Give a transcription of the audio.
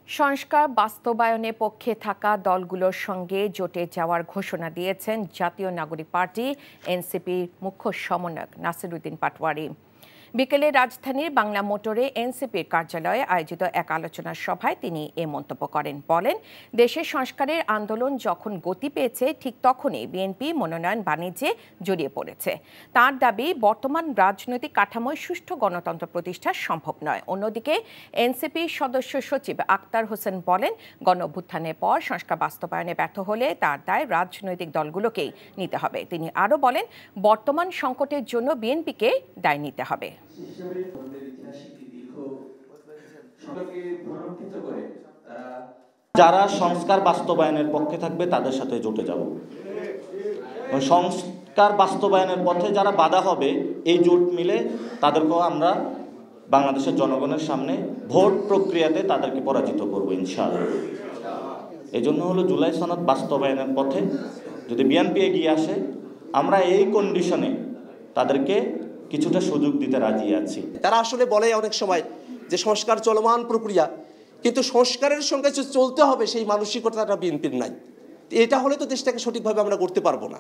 সংস্কার বাস্তবায়নে পক্ষে থাকা দলগুলোর সঙ্গে জোটে যাওয়ার ঘোষণা দিয়েছেন জাতীয় নাগরিক পার্টি এনসিপির মুখ্য সমন্বয়ক নাসিরউদ্দিন পাটোয়ারি। বিকেলে রাজধানীর বাংলা মোটরে এনসিপির কার্যালয়ে আয়োজিত এক আলোচনা সভায় তিনি এ মন্তব্য করেন। বলেন, দেশের সংস্কারের আন্দোলন যখন গতি পেয়েছে ঠিক তখনই বিএনপি মনোনয়ন বাণিজ্যে জড়িয়ে পড়েছে। তার দাবি, বর্তমান রাজনৈতিক কাঠামোয় সুষ্ঠু গণতন্ত্র প্রতিষ্ঠা সম্ভব নয়। অন্যদিকে এনসিপির সদস্য সচিব আক্তার হোসেন বলেন, গণঅভ্যুত্থানের পর সংস্কার বাস্তবায়নে ব্যর্থ হলে তার দায় রাজনৈতিক দলগুলোকেই নিতে হবে। তিনি আরও বলেন, বর্তমান সংকটের জন্য বিএনপিকে দায় নিতে হবে। যারা সংস্কার বাস্তবায়নের পক্ষে থাকবে তাদের সাথে জোটে যাব। সংস্কার বাস্তবায়নের পথে যারা বাধা হবে, এই জোট মিলে তাদেরকেও আমরা বাংলাদেশের জনগণের সামনে ভোট প্রক্রিয়াতে তাদেরকে পরাজিত করব ইনশাআল্লাহ। এই জন্য হলো জুলাই সনদ বাস্তবায়নের পথে যদি বিএনপি এগিয়ে আসে, আমরা এই কন্ডিশনে তাদেরকে কিছুটা সুযোগ দিতে রাজি আছি। তারা আসলে বলে অনেক সময় যে সংস্কার চলমান প্রক্রিয়া, কিন্তু সংস্কারের সঙ্গে চলতে হবে সেই মানসিকতাটা বিএনপির নাই। এটা হলে তো দেশটাকে সঠিকভাবে আমরা করতে পারবো না।